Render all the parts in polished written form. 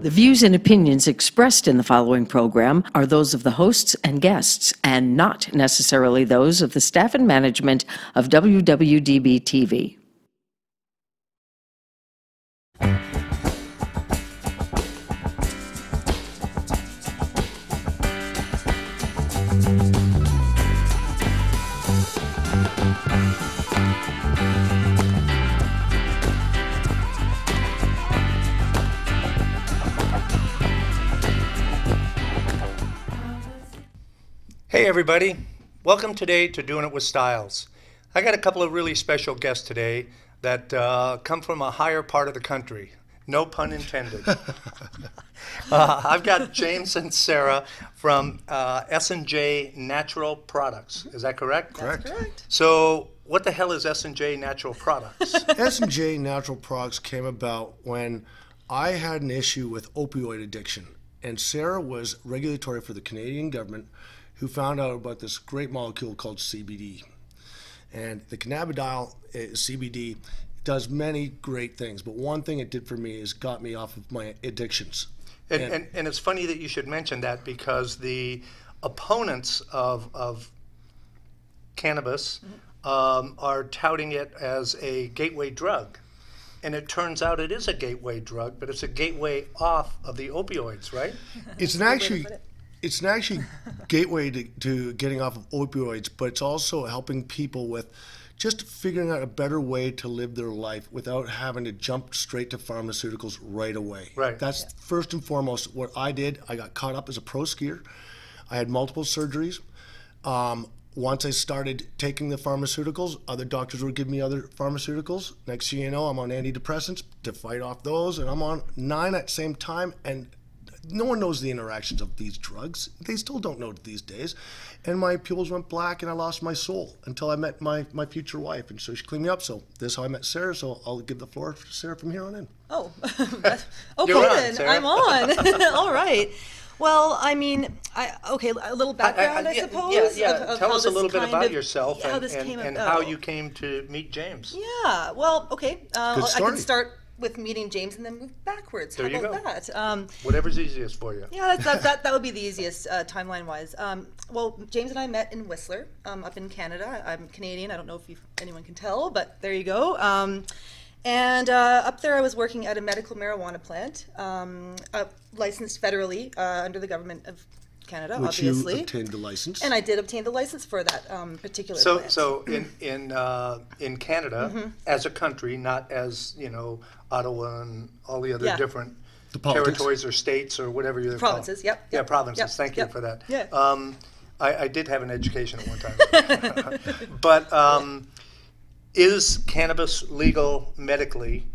The views and opinions expressed in the following program are those of the hosts and guests, and not necessarily those of the staff and management of WWDB TV. Hey everybody, welcome today to Doing It with Stiles. I got a couple of really special guests today that come from a higher part of the country. No pun intended. I've got James and Sarah from S&J Natural Products. Is that correct? Correct. That's correct. So what the hell is S&J Natural Products? S&J Natural Products came about when I had an issue with opioid addiction, and Sarah was regulatory for the Canadian government, who found out about this great molecule called CBD. And the cannabidiol, CBD, does many great things, but one thing it did for me is got me off of my addictions. And it's funny that you should mention that, because the opponents of cannabis are touting it as a gateway drug. And it turns out it is a gateway drug, but it's a gateway off of the opioids, right? It's an actually gateway to getting off of opioids, but it's also helping people with just figuring out a better way to live their life without having to jump straight to pharmaceuticals right away. Right. That's first and foremost what I did. I got caught up as a pro skier. I had multiple surgeries. Once I started taking the pharmaceuticals, other doctors would give me other pharmaceuticals. Next thing you know, I'm on antidepressants to fight off those, and I'm on 9 at the same time, and no one knows the interactions of these drugs. They still don't know it these days. And my pupils went black and I lost my soul until I met my future wife. And so she cleaned me up. So this is how I met Sarah. So I'll give the floor to Sarah from here on in. Oh, You're on, then Sarah. I'm on. All right. Well, I mean, okay, a little background, I suppose. Yeah. Of Tell how us a this little bit kind about of- yourself how and, this came and about. how you came to meet James. Yeah, well, okay. I story. can start with meeting James and then move backwards. There How you about go. that? Whatever's easiest for you. Yeah, that would be the easiest timeline-wise. Well, James and I met in Whistler, up in Canada. I'm Canadian. I don't know if anyone can tell, but there you go. And up there, I was working at a medical marijuana plant, licensed federally under the government of Canada, Which obviously. you obtained the license. And I did obtain the license for that particular plant. So in Canada, as a country, not as Ottawa and all the other different territories or states or whatever you're Provinces, called. Yeah, provinces. Yep, Thank you for that. Yeah. I did have an education at one time. But is cannabis legal medically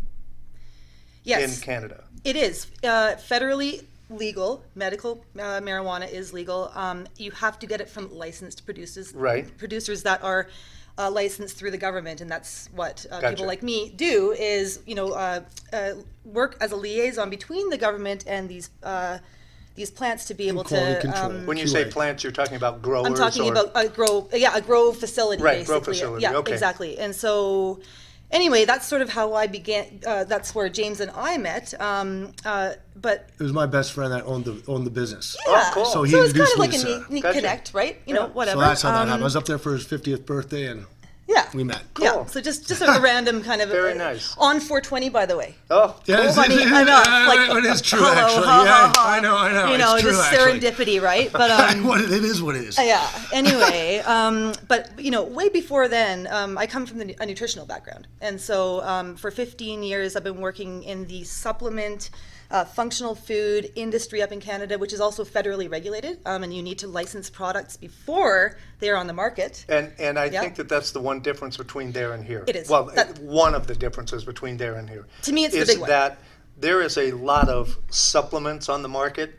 Yes, in Canada? it is. Federally legal, medical marijuana is legal. You have to get it from licensed producers. Right. Producers that are licensed through the government, and that's what Gotcha. people like me do. Is work as a liaison between the government and these plants to be able quality to. control. When you QA. say plants, you're talking about growers. I'm talking or about a grow facility, Right, basically. grow facility, Yeah, okay. exactly. And so, anyway, that's sort of how I began. That's where James and I met. But It was my best friend that owned the business. yeah, cool. So he so it's kind introduced of me like to a Sarah. neat Gotcha. connect, right? Yeah. Whatever. So that's how that happened. I was up there for his 50th birthday, and Yeah. we met. Yeah. Cool. So just a random kind of Very nice. on 420, by the way. Oh, Yeah, cool. Funny enough, like, it is true, hello, actually. ha, Yeah, ha, ha. I know. You know, it's true, just actually. serendipity, right? But It is what it is. yeah. Anyway, but way before then, I come from a nutritional background, and so for 15 years I've been working in the supplement, functional food industry up in Canada, which is also federally regulated, and you need to license products before they are on the market. And I Yeah. think that's the one difference between there and here. It is. Well, That- one of the differences between there and here. To me, it's the is big one. that there is a lot of supplements on the market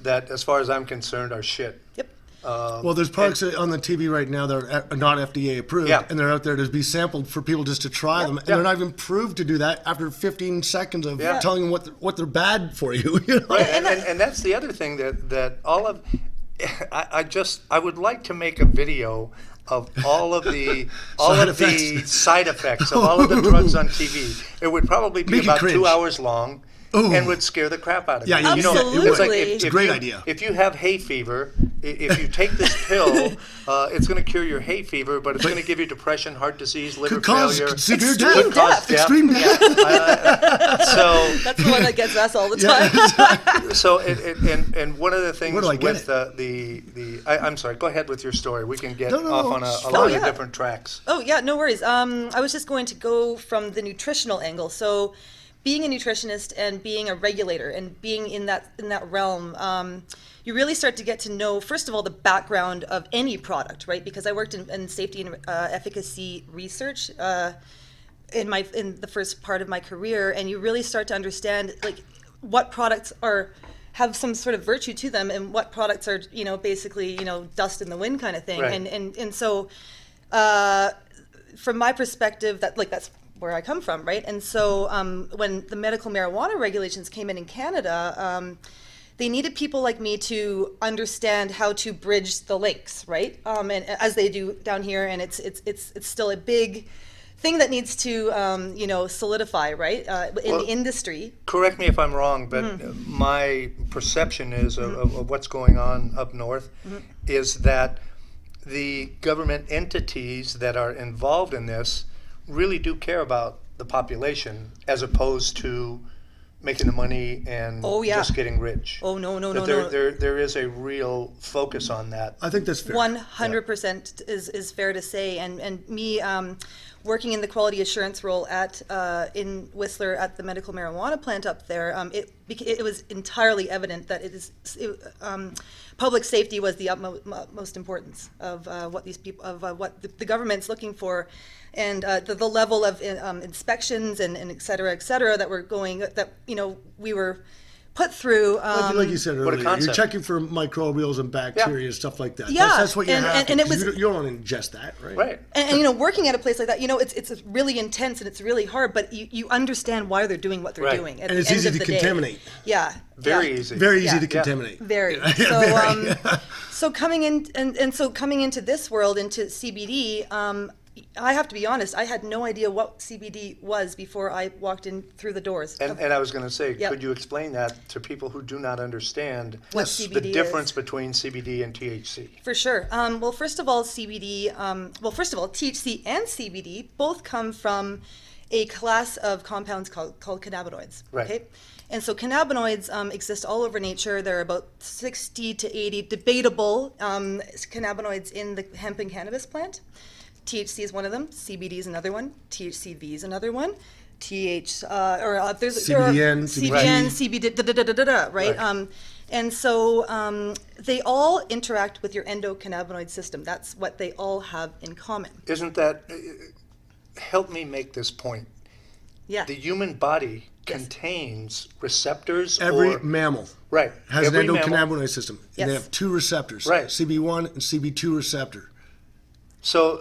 that, as far as I'm concerned, are shit. Yep. Well, there's products on the TV right now that are not FDA approved, Yeah. and they're out there to be sampled for people just to try them, and they're not even proved to do that after 15 seconds of telling them what they're bad for you. You know? Right, and that's the other thing that all of, I would like to make a video of all of the side effects of Oh. all of the drugs on TV, it would probably be Make you about cringe. 2 hours long. Ooh. And would scare the crap out of Yeah, you. yeah, You know, Absolutely. it's like It's a great idea. If you have hay fever, if you take this pill, it's going to cure your hay fever, but it's going to give you depression, heart disease, liver Could cause failure. severe Extreme death. death. Extreme death. So, That's the one that gets us all the time. so and one of the things Where do I get with I'm sorry, go ahead with your story. We can get No, no, off no, on it's a lot fine. of different tracks. Oh yeah, no worries. I was just going to go from the nutritional angle. So, being a nutritionist and being a regulator and being in that realm, you really start to get to know, first of all, the background of any product, right? Because I worked in safety and efficacy research in the first part of my career, and you really start to understand like what products have some sort of virtue to them and what products are basically dust in the wind kind of thing. Right. And so from my perspective, that's where I come from, right? And so when the medical marijuana regulations came in Canada, they needed people like me to understand how to bridge the links, right? And as they do down here, and it's still a big thing that needs to solidify, right, in the industry. Correct me if I'm wrong, but my perception is of what's going on up north is that the government entities that are involved in this really do care about the population as opposed to making the money and just getting rich. Oh, no. There is a real focus on that. I think that's fair. 100% is fair to say, and me working in the quality assurance role in Whistler at the medical marijuana plant up there, it was entirely evident that public safety was the utmost importance of what these people what the government's looking for, and the level of inspections and et cetera that were going we were put through. Like you said What a earlier, concept. you're checking for microbials and bacteria, stuff like that. Yeah, That's what you have to, and it 'cause was- you don't want to ingest that, right? Right. And working at a place like that, it's really intense and it's really hard, but you understand why they're doing what they're Right. doing. At And the it's end easy of to the day. contaminate. Yeah. Very yeah. easy. Very easy Yeah. to contaminate. Very. Very. So coming in and so coming into this world, into CBD, I have to be honest, I had no idea what CBD was before I walked in through the doors. And I was going to say, Yep. could you explain that to people who do not understand What the CBD difference is. between CBD and THC? For sure. Well, first of all, THC and CBD both come from a class of compounds called cannabinoids. Right. Okay? And so cannabinoids exist all over nature. There are about 60 to 80 debatable cannabinoids in the hemp and cannabis plant. THC is one of them. CBD is another one. THCV is another one. there's CBDN, CBD, right? Right. And so they all interact with your endocannabinoid system. That's what they all have in common. Isn't that, help me make this point. Yeah. The human body Yes. contains receptors Every or, mammal right, has every an mammal. endocannabinoid system. Yes. And they have two receptors, Right. CB1 and CB2 receptor. So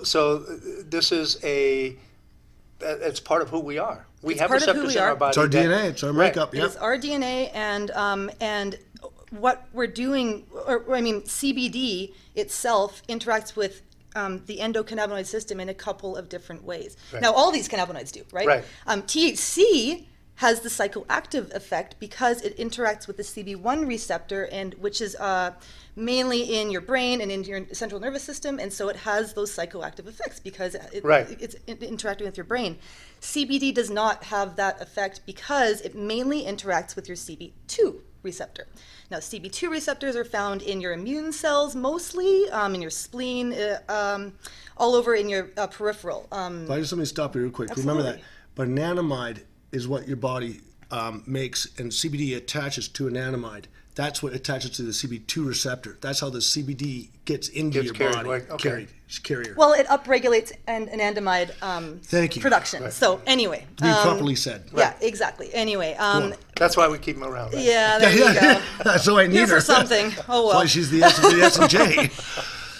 this is it's part of who we are. We It's have part of who receptors we in are. our body. It's our that- DNA, it's our Right. makeup, It yeah. is our DNA, and what we're doing, CBD itself interacts with the endocannabinoid system in a couple of different ways. Right. Now, all these cannabinoids do, right? Right. THC has the psychoactive effect because it interacts with the CB1 receptor, and which is mainly in your brain and in your central nervous system, and so it has those psychoactive effects because it's interacting with your brain. CBD does not have that effect because it mainly interacts with your CB2 receptor. Now, CB2 receptors are found in your immune cells mostly, in your spleen, all over in your peripheral. But I just let me stop you real quick. Remember that. But anandamide is what your body makes, and CBD attaches to anandamide. That's what attaches to the CB2 receptor. That's how the CBD gets into your carried, body. right, okay. Carried. It's carrier. Well, it upregulates anandamide Thank you. production. Right. So anyway. Being properly said. Yeah, exactly. Anyway. That's why we keep them around. Right? Yeah, there you go. That's why I need Here her. for something. Oh well. That's why she's the S&J.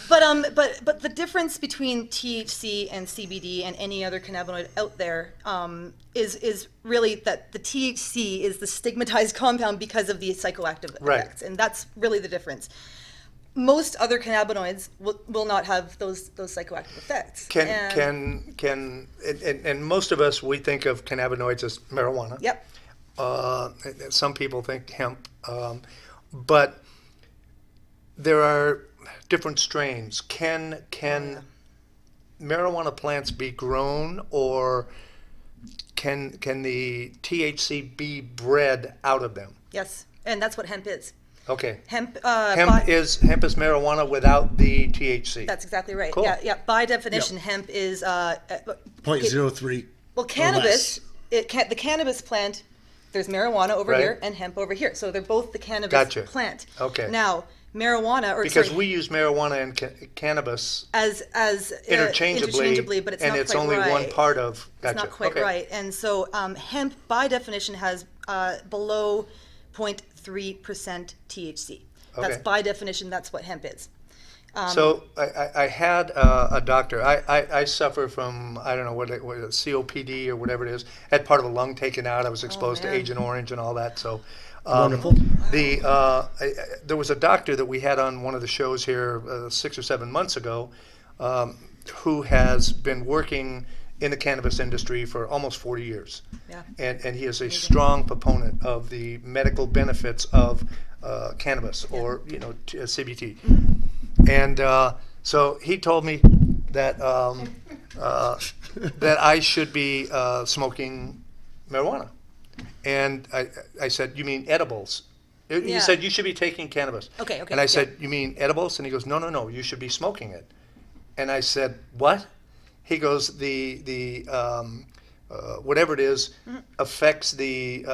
But the difference between THC and CBD and any other cannabinoid out there is really that the THC is the stigmatized compound because of the psychoactive Right. effects, and that's really the difference. most other cannabinoids will not have those psychoactive effects. And most of us, we think of cannabinoids as marijuana. Yep. Some people think hemp, but there are different strains. Can marijuana plants be grown, or can the THC be bred out of them? Yes, and that's what hemp is. Okay. Hemp is marijuana without the THC. That's exactly right. Cool. Yeah. By definition, hemp is 0.03. Well, cannabis, the cannabis plant, there's marijuana over Right. here and hemp over here. So they're both the cannabis plant. Okay. Now, marijuana, because we use marijuana and cannabis as interchangeably, but it's and not it's quite only right. one part of. Gotcha. It's not quite okay. right. And so hemp, by definition, has below 0.3% THC. That's Okay. by definition. That's what hemp is. So I had a doctor. I suffer from, I don't know what COPD or whatever it is. I had part of a lung taken out. I was exposed to man. Agent Orange and all that. So Wonderful. there was a doctor that we had on one of the shows here 6 or 7 months ago, who has been working in the cannabis industry for almost 40 years. Yeah. And he is a strong proponent of the medical benefits of cannabis, or CBT. And so he told me that that I should be smoking marijuana. And I said, "You mean edibles?" He Yeah. said, "You should be taking cannabis." Okay. And I said, "You mean edibles?" And he goes, No, you should be smoking it." And I said, "What?" He goes, the whatever it is affects the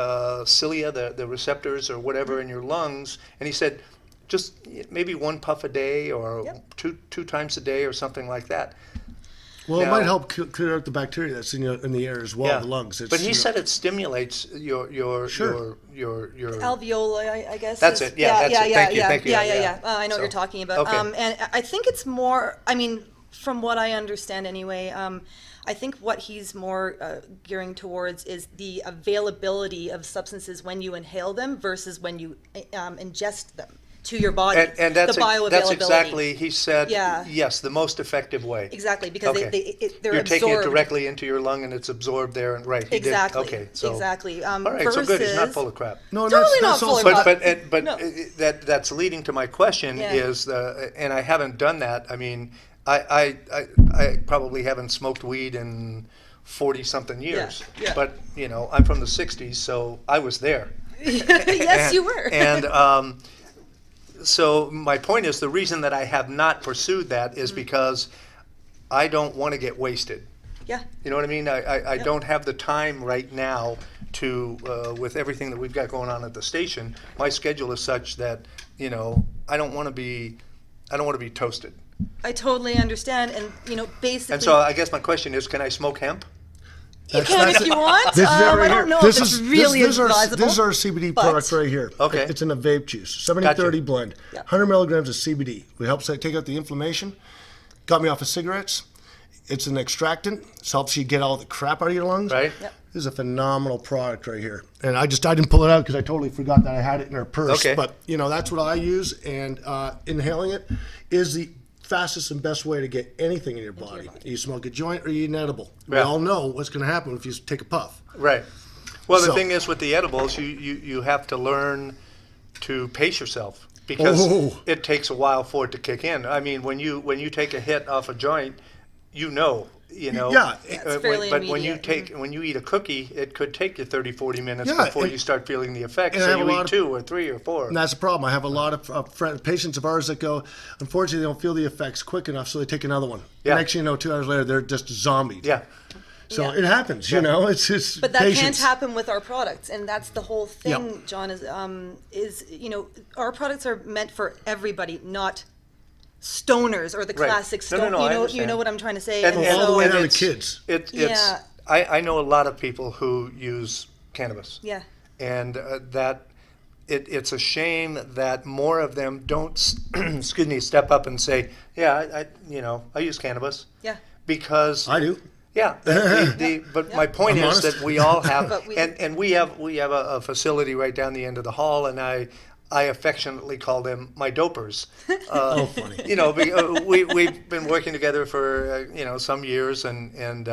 cilia, the receptors or whatever in your lungs. And he said, just maybe one puff a day, or two times a day, or something like that. Well, it Now- might help clear out the bacteria that's in the air as well, the lungs. But he said it stimulates your Alveoli, I guess. That's it. Yeah, that's it. Thank you. Yeah. I know what So, you're talking about. okay. And I think it's more, I mean, from what I understand anyway, I think what he's more gearing towards is the availability of substances when you inhale them versus when you ingest them to your body. And that's the bioavailability. that's exactly, he said, Yeah. yes, the most effective way. Exactly, because Okay. they're You're absorbed. taking it directly into your lung and it's absorbed there, and right. He Exactly. Did, okay. So, exactly. all right. So good. He's not full of crap. No, Totally that's not full also. of But crap. No. that's leading to my question Yeah. is, and I haven't done that. I mean, I probably haven't smoked weed in 40-something years. Yeah. But I'm from the '60s, so I was there. Yes, you were. And so my point is, the reason that I have not pursued that is because I don't want to get wasted. Yeah. You know what I mean? I don't have the time right now to, with everything that we've got going on at the station, my schedule is such that, I don't want to be toasted. I totally understand, and basically. And so I guess my question is, can I smoke hemp? You can if you want. This is it right I here. don't know This if it's is really this is our advisable. this is our CBD but- product right here. Okay. It's in a vape juice, 70-30 blend, Yeah. 100 milligrams of CBD. It helps take out the inflammation. Got me off of cigarettes. It's an extractant. It helps you get all the crap out of your lungs. Right. Yep. This is a phenomenal product right here. And I didn't pull it out because I totally forgot that I had it in our purse. Okay. But that's what I use, and inhaling it is the fastest and best way to get anything in your body. You smoke a joint or you eat an edible. We Yeah. all know what's going to happen if you take a puff. Right. Well, the So- thing is with the edibles, you have to learn to pace yourself, because Oh. it takes a while for it to kick in. I mean, when you take a hit off a joint, Yeah. It's fairly but when you immediate. when you eat a cookie, it could take you 30-40 minutes Yeah, before and- you start feeling the effects. and I So have a you lot eat of- 2 or 3 or 4. And that's the problem. I have a lot of patients of ours that go, unfortunately, they don't feel the effects quick enough, so they take another one. Yeah. The next thing you know, 2 hours later, they're just zombied. Yeah. So Yeah. it happens, it's just But that patience. can't happen with our products, and that's the whole thing, Yep. John. Is our products are meant for everybody, not stoners or the Right. classic No, stone. no, I you know understand. what I'm trying to say. And- Well, all the way down to it's- kids. Yeah. I know a lot of people who use cannabis. Yeah. And it's a shame that more of them don't, step up and say, yeah, I use cannabis. Yeah. Because I do. yeah, but my point I'm is honest. that we all have, But we- and we have a facility right down the end of the hall, and I affectionately call them my dopers. Oh, funny. You know, we've been working together for you know, some years, and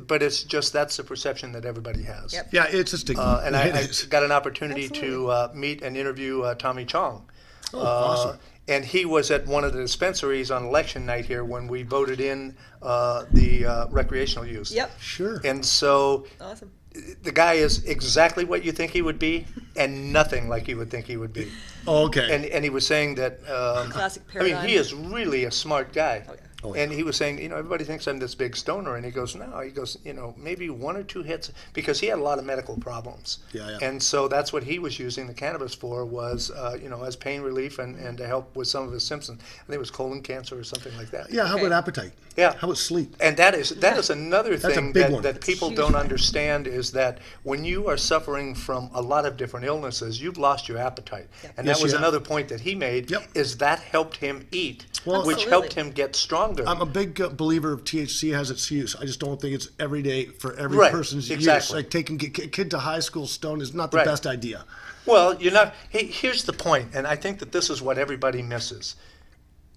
but it's just that's the perception that everybody has. Yep. Yeah, it's a stigma. And It I is. got an opportunity to meet and interview Tommy Chong. Oh, awesome. And he was at one of the dispensaries on election night here when we voted in the recreational use. Yep. Sure. And so Awesome. the guy is exactly what you think he would be, and nothing like you would think he would be. Oh, okay. And he was saying that. Classic I mean, paradigm. he is really a smart guy. Oh, yeah. Oh, yeah. And he was saying, you know, everybody thinks I'm this big stoner, and he goes, no, he goes, you know, maybe 1 or 2 hits, because he had a lot of medical problems. Yeah. And so that's what he was using the cannabis for, was, you know, as pain relief and to help with some of his symptoms. I think it was colon cancer or something like that. Yeah, how about appetite? Yeah. How about sleep? And that is another That's a thing big one. that people don't understand, is that when you are suffering from a lot of different illnesses, you've lost your appetite. And Yes, that was you have. another point that he made, Yep. is that helped him eat, Well, which Absolutely. helped him get stronger. I'm a big believer of THC has its use. I just don't think it's every day for every Right, person's use. exactly. Like taking a kid to high school stoned is not the Right. best idea. Well, you're not. Here's the point, and I think that this is what everybody misses.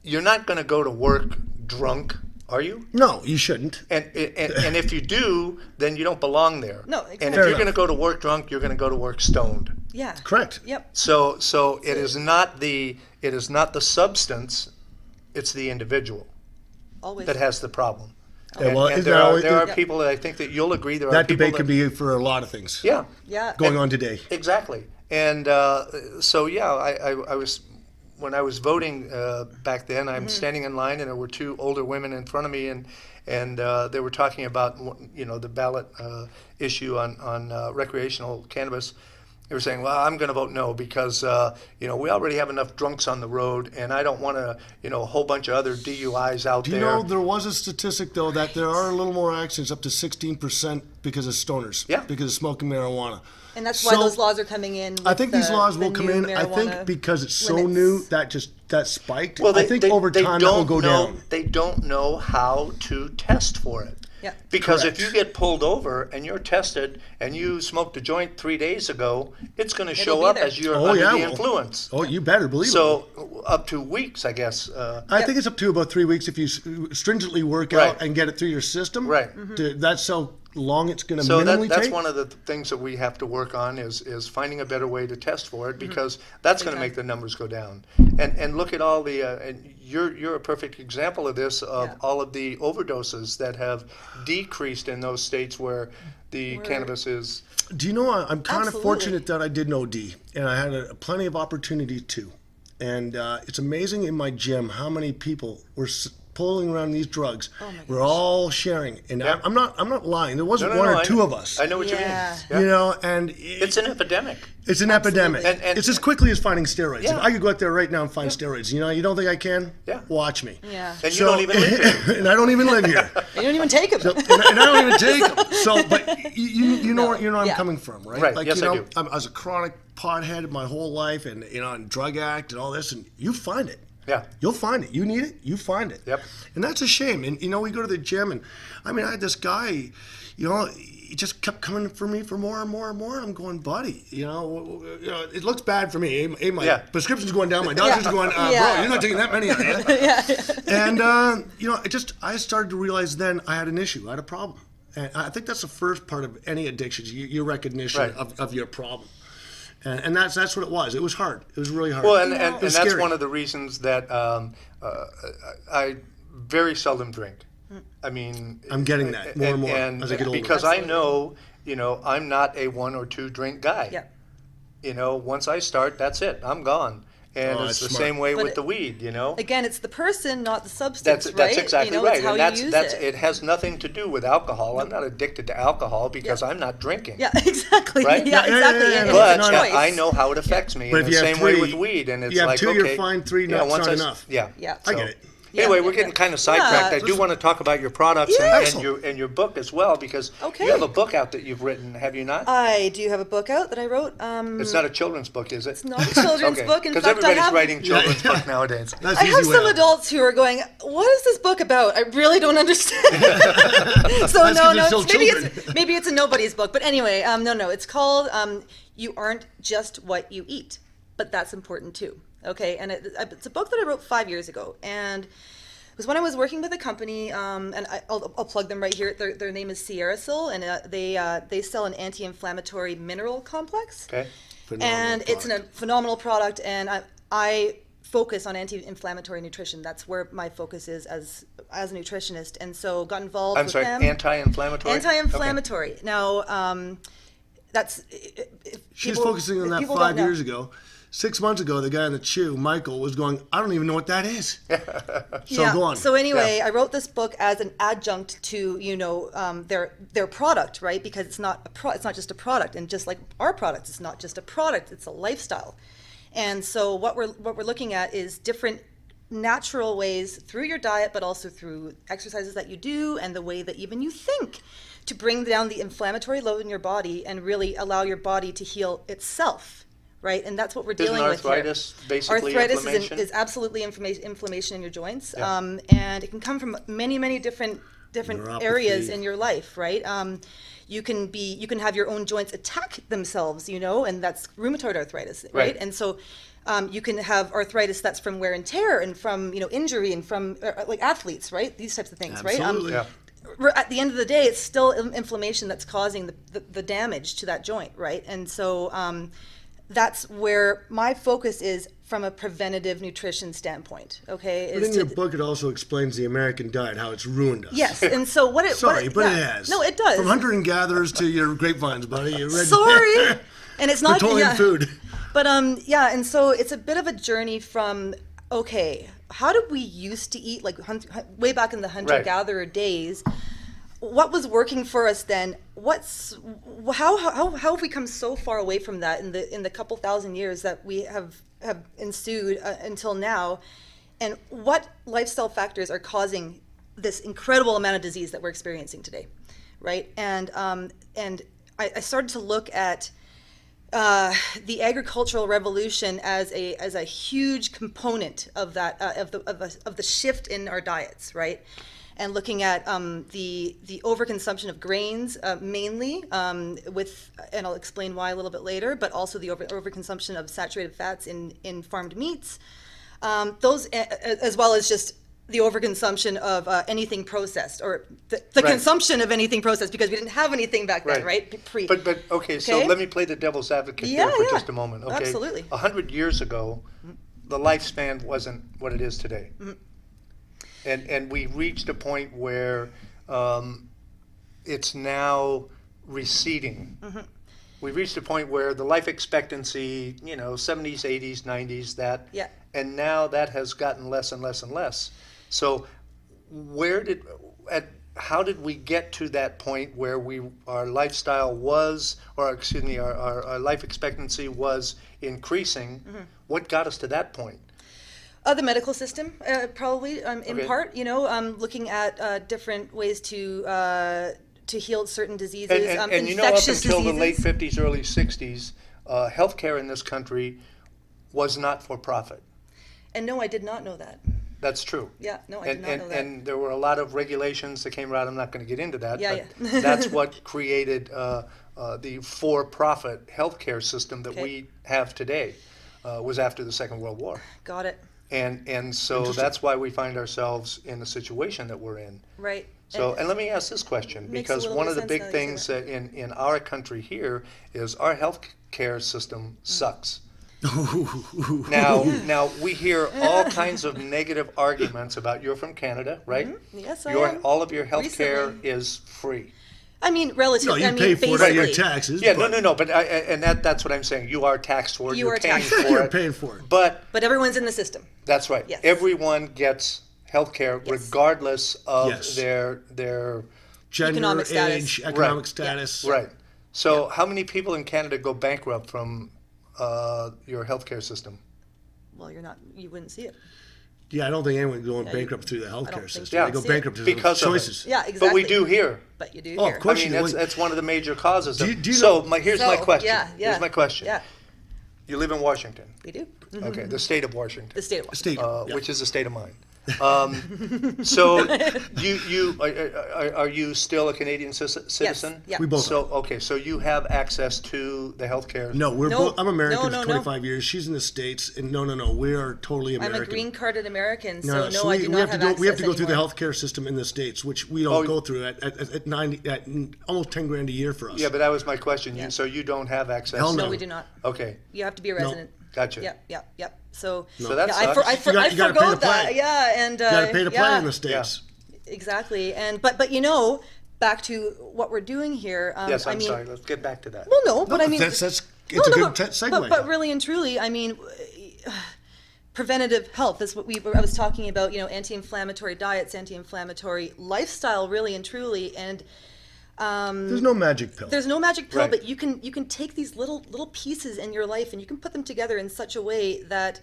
You're not going to go to work drunk, are you? No, you shouldn't. And if you do, then you don't belong there. No, And exactly. if Fair you're going to enough. go to work drunk, you're going to go to work stoned. Yeah. Correct. Yep. So it is not the substance, it's the individual Always. that has the problem. Yeah, well, and isn't there that are, always- there are Yeah. people that I think that you'll agree there are That people debate could be for a lot of things. yeah. Yeah. Going on today. Exactly. And so, yeah, I was, when I was voting back then, I'm standing in line, and there were 2 older women in front of me, and they were talking about, you know, the ballot issue on recreational cannabis. They were saying, well, I'm going to vote no because, you know, we already have enough drunks on the road, and I don't want to, you know, a whole bunch of other DUIs out Do you there. know there was a statistic, though, that there are a little more accidents, up to 16% because of stoners, Yeah. because of smoking marijuana. And that's why So, those laws are coming in. I think these laws will the come new in. I think marijuana because it's so limits. new, that spiked. Well, I think over time that will go down. They don't know how to test for it. Yeah. Because Correct. if you get pulled over and you're tested and you smoked a joint 3 days ago, it's going to show be up there. as you're Oh, under yeah, the well. influence. Oh, you better believe it. So up to weeks, I guess. I think it's up to about 3 weeks if you stringently work Right. out and get it through your system. Right. That's how long it's going to So minimally that's take. one of the things that we have to work on is finding a better way to test for it, because that's going to make the numbers go down. And look at all the and you're a perfect example of this, of Yeah. all of the overdoses that have decreased in those states where the cannabis is. Do you know, I'm kind of Absolutely. fortunate that I did an OD, and I had plenty of opportunity too. And it's amazing in my gym how many people were pulling around these drugs. Oh my We're gosh. all sharing, and Yeah. I'm not lying. There wasn't No, one or I two know- of us. I know what Yeah. you mean. Yeah. You know, and It's an epidemic. it's an epidemic. And- it's as quickly as finding steroids. Yeah. If I could go out there right now and find steroids, you know, you don't think I can? Yeah. Watch me. Yeah. And you don't even live here. And I don't even live here. You don't even take them. and I don't even take them. So, but you know where I'm Yeah. coming from, right? Right. Like, Yes, you know, I do. I was a chronic pothead my whole life, and you know, and drug addict and all this, and you find it. Yeah. You'll find it. You need it. You find it. Yep. And that's a shame. And you know, we go to the gym, and I mean, I had this guy, you know, he just kept coming for me for more and more and more. I'm going, buddy, you know, it looks bad for me. My Yeah. prescription's going down. My doctor's Yeah. going, Yeah. bro, you're not taking that many. Are you? And you know, I started to realize then I had an issue. I had a problem. And I think that's the first part of any addiction, your recognition Right. of your problem. And that's what it was. It was hard. It was really hard. Well, and It was that's scary. one of the reasons that I very seldom drink. I mean, I'm getting that more and more as I get older. Because I Absolutely. know, you know, I'm not a 1 or 2 drink guy. Yeah. You know, once I start, that's it. I'm gone. And Oh, it's the that's smart. same way But with the weed, you know. Again, it's the person, not the substance, That's right? exactly you know, right, It's how and you use that's it. it has nothing to do with alcohol. I'm not addicted to alcohol because I'm not drinking. Yeah, exactly. Right? Yeah, Yeah, exactly. yeah, And yeah. But it's a choice. I know how it affects me. But in if the you have same way three- with weed, and it's you have like, 2, you're okay, fine, 3, yeah, not once I s- enough. Yeah, Yeah. I get it. Yeah, Anyway, we're yeah, getting yeah. kind of sidetracked. I do want to talk about your products Yeah. and your book as well, because Okay. you have a book out that you've written, have you not? I do have a book out that I wrote. It's not a children's book, is it? It's not a children's book. In Because fact, everybody's I have, writing children's Yeah. book nowadays. That's I the have easy way some out. adults who are going, "What is this book about? I really don't understand." So That's 'cause no, they're still maybe it's a nobody's book. But anyway, no, it's called "You Aren't Just What You Eat." but that's important too. Okay, and it's a book that I wrote 5 years ago, and it was when I was working with a company, and I'll plug them right here. Their name is Sierrasil, and they sell an anti-inflammatory mineral complex. Okay. And it's a phenomenal product, and I focus on anti-inflammatory nutrition. That's where my focus is as a nutritionist, and so got involved with them. Anti-inflammatory? Anti-inflammatory. Okay. Now, that's... She's focusing on that 5 years ago. 6 months ago, the guy in the chew, Michael, was going, I don't even know what that is. So go on. So anyway, I wrote this book as an adjunct to, their product, right? Because it's not just a product, and just like our product, it's not just a product; it's a lifestyle. And so what we're looking at is different natural ways through your diet, but also through exercises that you do and the way that even you think, to bring down the inflammatory load in your body and really allow your body to heal itself. Right, and that's what we're dealing with here. Arthritis basically inflammation? Is absolutely inflammation in your joints, and it can come from many different areas in your life. Right, you can have your own joints attack themselves, and that's rheumatoid arthritis. Right, and so you can have arthritis that's from wear and tear and from injury and from like athletes. Right, these types of things. Absolutely. Right. At the end of the day, it's still inflammation that's causing the damage to that joint. Right, and so. That's where my focus is from a preventative nutrition standpoint. Okay. But in your book, it also explains the American diet, how it's ruined us. Yes, and so what it. It has. No, it does. From hunter and gatherers to your grapevines, buddy. Sorry, and it's not petroleum food. But and so it's a bit of a journey from how did we used to eat, like way back in the hunter-gatherer days? What was working for us then? How have we come so far away from that in the couple thousand years that we have ensued until now? And what lifestyle factors are causing this incredible amount of disease that we're experiencing today, right? And I started to look at the agricultural revolution as a huge component of that of the shift in our diets, right? And looking at the overconsumption of grains mainly, and I'll explain why a little bit later, but also the overconsumption of saturated fats in farmed meats, those as well as just the overconsumption of anything processed, or the consumption of anything processed, because we didn't have anything back then, right? But okay, so let me play the devil's advocate here for just a moment. Okay, absolutely. 100 years ago, the lifespan wasn't what it is today. Mm-hmm. And we reached a point where it's now receding. Mm-hmm. We've reached a point where the life expectancy, 70s, 80s, 90s, and now that has gotten less and less and less. So how did we get to that point where our lifestyle was, or excuse me, our life expectancy was increasing? Mm-hmm. What got us to that point? The medical system, probably, in part, looking at different ways to heal certain diseases, and infectious up until diseases. the late 50s, early 60s, healthcare in this country was not for profit. And no, I did not know that. That's true. Yeah, no, I did not know that. And there were a lot of regulations that came around. I'm not going to get into that. But that's what created the for-profit healthcare system that we have today. Was after the Second World War. Got it. And so that's why we find ourselves in the situation that we're in. Right. So, and let me ask this question, because one of the big things in our country here is our health care system sucks. Now we hear all kinds of negative arguments about, you're from Canada, right? Mm-hmm. Yes, I am. All of your health care is free. I mean, relatively. No, you pay for it out of your taxes. Yeah, no. But that's what I'm saying. You are taxed for it. You're paying for it. You're paying for it. But everyone's in the system. That's right. Yes. Everyone gets health care regardless of their gender, economic status. age, economic status. Right. So how many people in Canada go bankrupt from your health care system? Well, you wouldn't see it. Yeah, I don't think anyone going bankrupt through the healthcare system. Yeah, they go bankrupt because of choices. Yeah, exactly. But we do here. But you do here. Of course you do. That's one of the major causes. Here's my question. Yeah. Here's my question. Yeah. You live in Washington. We do. Okay, the state of Washington. The state of Washington. Which is a state of mind. So are you still a Canadian citizen? yeah. We both So okay, so you have access to the healthcare. No, we're No. both. I'm American No, for 25 years. She's in the States, and no, we are totally I'm American. a green carded American, so no, we, I do we not have to have go. access We have to go through the anymore. healthcare system in the States, which we don't go through at 90, at almost 10 grand a year for us. Yeah, but that was my question. Yeah. So you don't have access. Hell No, no. we do not. Okay. You have to be a resident. Gotcha. Yep. So, So that yeah, sucks. I You gotta pay to forgot that. play. Yeah, and You got to pay to play yeah, in the States. exactly. And but you know, back to what we're doing here. Yes, I I'm mean, sorry. Let's get back to that. Well, no, but I mean, It's a good segue. But really and truly, I mean, preventative health is what I was talking about. You know, anti-inflammatory diets, anti-inflammatory lifestyle, really and truly, and. There's no magic pill. There's no magic pill, Right. but you can take these little pieces in your life and you can put them together in such a way that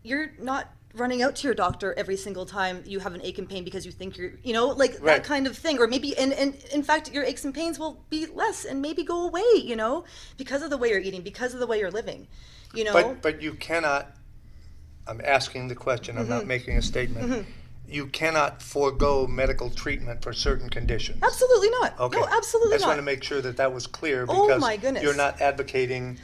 you're not running out to your doctor every single time you have an ache and pain because you think you're, you know, like Right. that kind of thing. Or maybe, and in fact, your aches and pains will be less and maybe go away, you know, because of the way you're eating, because of the way you're living, you know. But you cannot. I'm asking the question. I'm not making a statement. You cannot forego medical treatment for certain conditions. Absolutely not. Okay. No, absolutely I just not. want to make sure that that was clear Oh, because my goodness. you're not advocating.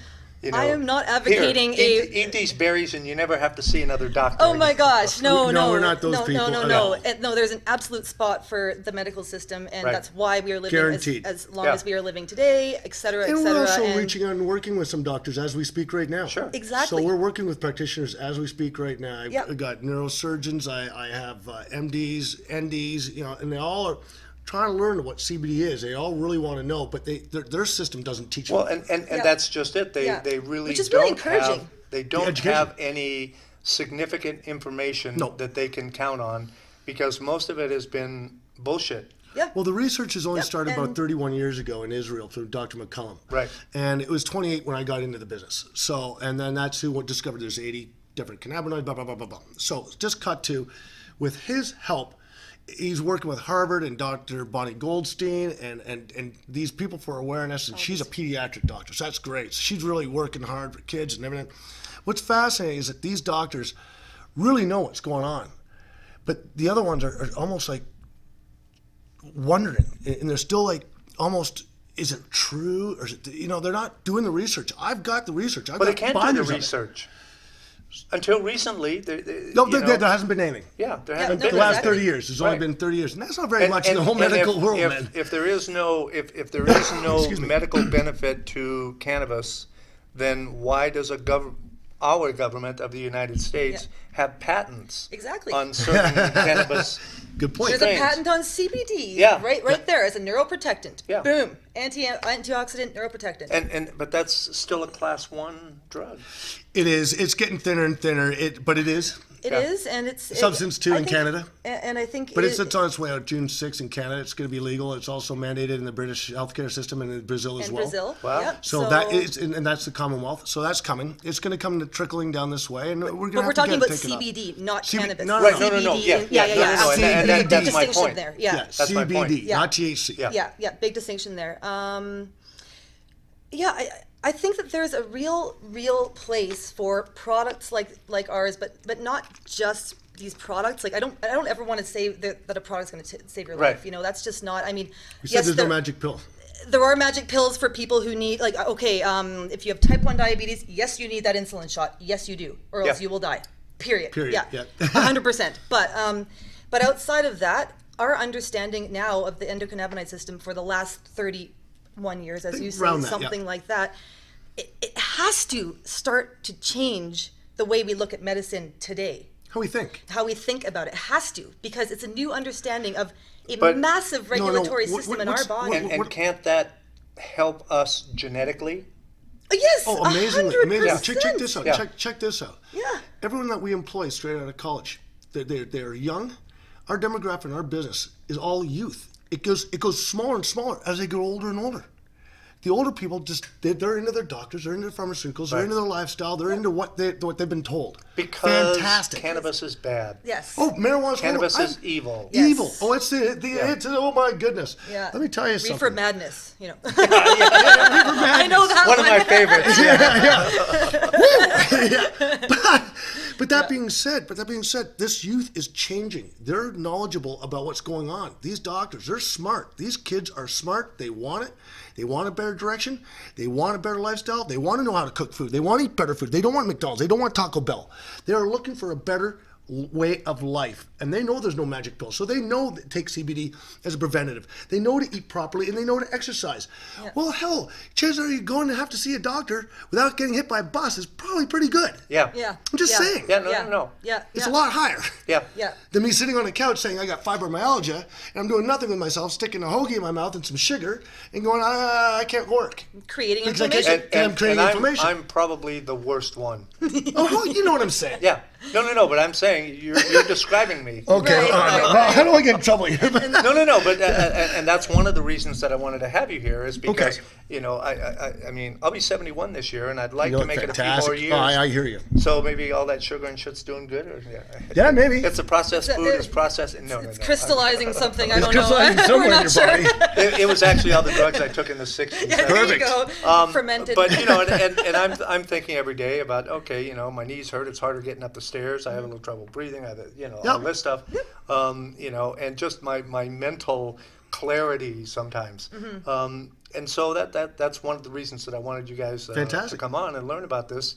You know, I am not advocating here, eat these berries and you never have to see another doctor. Oh my gosh, no, No, we're not those people No, at no, all. and no. There's an absolute spot for the medical system, and Right. that's why we are living Guaranteed. as long Yeah. as we are living today, et cetera, et And cetera. we're also and reaching out and working with some doctors as we speak right now. Sure. Exactly. So we're working with practitioners as we speak right now. I've Yep. got neurosurgeons. I have MDs, NDs. You know, and they all are trying to learn what CBD is. They all really want to know, but their system doesn't teach Well, them. and Yeah. that's just it. They Yeah. they really Which is really don't have encouraging. they don't education. have any significant information No. that they can count on because most of it has been bullshit. yeah, Well, the research has only Yep, started about and- 31 years ago in Israel through Dr. McCullum. Right. And it was 28 when I got into the business. So, and then that's who discovered there's 80 different cannabinoids, blah, blah, blah, blah, blah. So just cut to, with his help, he's working with Harvard and Dr. Bonnie Goldstein and these people for awareness. And she's a pediatric doctor, so that's great. So she's really working hard for kids and everything. What's fascinating is that these doctors really know what's going on. But the other ones are almost like wondering, and they're still like almost, is it true? Or is it, you know, they're not doing the research. I've got the research. I've But got they can't do binders the of it. research. Until recently, No, you know, there hasn't been anything. yeah, there Yeah, hasn't no, been The last exactly. 30 years. There's only Right. been 30 years. And that's not very much in the whole medical world, man. If there is no if there is no Excuse me. medical benefit to cannabis, then why does our government of the United States have patents Exactly. on certain cannabis? Good point. there's a strains? patent on CBD. Yeah. right there as a neuroprotectant. Yeah. Boom, antioxidant neuroprotectant. And but that's still a class 1 drug. It is. It's getting thinner and thinner. But it is. It is, and it's Substance 2 I in think- Canada. And I think But it's on its way out June 6th in Canada. It's going to be legal. It's also mandated in the British healthcare system and in Brazil as in well. Brazil. Wow. Yep. So that is, and that's the Commonwealth. So that's coming. It's going to come trickling down this way, and we're going to But have we're to talking get about it taken up. CBD, not CBD cannabis. no, Right, no, CBD, yeah, yeah, no, no, absolutely. and Big that's my distinction point. there. Yeah, That's my point. CBD, Yeah. not THC. Yeah. Yeah, big distinction there. Yeah, I think that there's a real place for products like ours, but not just these products. Like I don't ever want to say that a product's going to save your life. Right. You know, that's just not. I mean, We said yes, there's no magic pill. there are magic pills for people who need, like, okay, if you have type 1 diabetes, yes, you need that insulin shot. Yes, you do, or else Yeah. you will die. Period. Period, yeah. 100%. But outside of that, our understanding now of the endocannabinoid system for the last 31 years, as you say, Around that, something yeah. like that, it has to start to change the way we look at medicine today. How we think. How we think about it. It has to, because it's a new understanding of a But- massive regulatory system in our what's- body. And can't that help us genetically? Yes, Oh, amazingly, 100%. amazing. Check this out. Yeah. Check this out. Yeah. Everyone that we employ straight out of college, they're young. Our demographic in our business is all youth. It goes smaller and smaller as they grow older and older. The older people they're into their doctors, they're into their pharmaceuticals, they're Right. into their lifestyle, they're into what they've been told. Because Fantastic. cannabis is bad. Yes. Oh, marijuana's Cannabis horrible. is evil. Yes. Evil. Oh, it's it's oh my goodness. Yeah. Let me tell you Reefer something. madness, you know. I know that One of my favorites. Yeah. But But that being said, this youth is changing. They're knowledgeable about what's going on. These doctors, they're smart. These kids are smart. They want it. They want a better direction. They want a better lifestyle. They want to know how to cook food. They want to eat better food. They don't want McDonald's. They don't want Taco Bell. They are looking for a better way of life, and they know there's no magic pill, so they know to take CBD as a preventative. They know to eat properly, and they know to exercise. Well, hell, chances are you're going to have to see a doctor without getting hit by a bus is probably pretty good. Yeah. I'm just saying. No. It's a lot higher. Yeah. Than me sitting on a couch saying I got fibromyalgia and I'm doing nothing with myself, sticking a hoagie in my mouth and some sugar and going, I can't work. Creating Because inflammation. I'm creating inflammation. I'm probably the worst one. Oh, you know what I'm saying. Yeah. No, but I'm saying you're describing me. Okay. Right, All right. right, Well, how do I get in trouble here? No, but and that's one of the reasons that I wanted to have you here is because I mean I'll be 71 this year and I'd like to make it a few more years. I hear you. So maybe all that sugar and shit's doing good, or Yeah, maybe. it's a processed food. It's processed. No. It's crystallizing something. I It's don't know. crystallizing somewhere We're in not your sure. body. It was actually all the drugs I took in the 60s. Yeah, there you Perfect. go. Fermented. But and I'm thinking every day about my knees hurt. It's harder getting up the stairs. I have a little trouble breathing. I have all this stuff. And just my mental clarity sometimes. And so that's one of the reasons that I wanted you guys to come on and learn about this.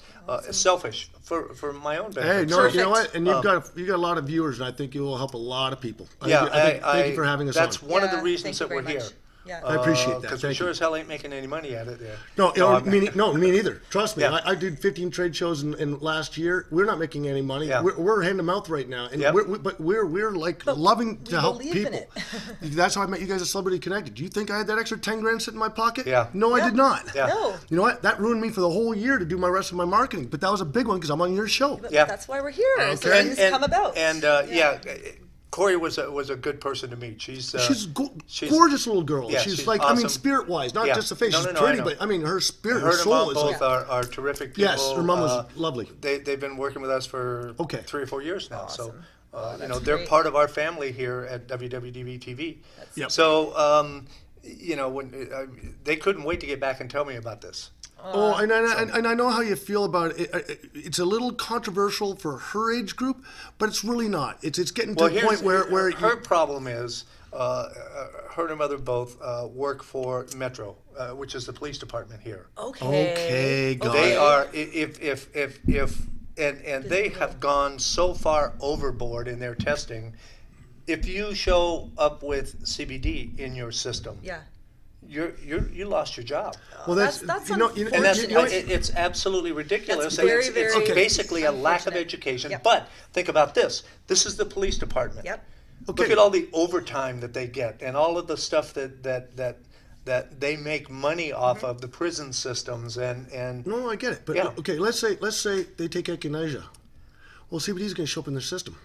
Selfish for my own benefit. Hey, no, you know what? And you've got a lot of viewers, and I think you will help a lot of people. Thank you for having us on. That's one of the Yeah, reasons thank that you we're very here. much. Yeah. I appreciate that. Because we Thank sure you. as hell ain't making any money at it. No, me neither. Trust me. Yeah. I did 15 trade shows in last year. We're not making any money. Yeah. We're hand to mouth right now, and Yep. we're like loving to help believe in people. it. That's how I met you guys at Celebrity Connected. Do you think I had that extra 10 grand sitting in my pocket? Yeah. No, I did not. Yeah. No. You know what? That ruined me for the whole year to do my rest of my marketing. But that was a big one because I'm on your show. But Yeah. that's why we're here. So Okay. things come about. And Corey was a good person to meet. She's Gorgeous little girl. Yeah, she's she's like, awesome. spirit-wise, not Yeah. just the face. No, She's no, I pretty, know. but I mean, her spirit, her her and soul Mom is both like. are terrific people. Yes, her mom was lovely. They've been working with us for Okay. 3 or 4 years now. Awesome. So they're great. part of our family here at WWDB-TV. Yep. So when they couldn't wait to get back and tell me about this. And I know how you feel about it. It's a little controversial for her age group, but it's really not. It's getting to the point where her problem is her and her mother both work for Metro, which is the police department here. Okay, got They it. are and they have gone so far overboard in their testing. If you show up with CBD in your system, Yeah. you lost your job. Well, That's And that's you know- it's absolutely ridiculous. That's And very, it's very basically a lack of unfortunate. education. Yep. But think about this. This is the police department. Yep. Okay. Look at all the overtime that they get and all of the stuff that they make money off of, the prison systems and No, I get it. But Yeah. okay, let's say they take echinacea. Well, CBD is going to show up in their system.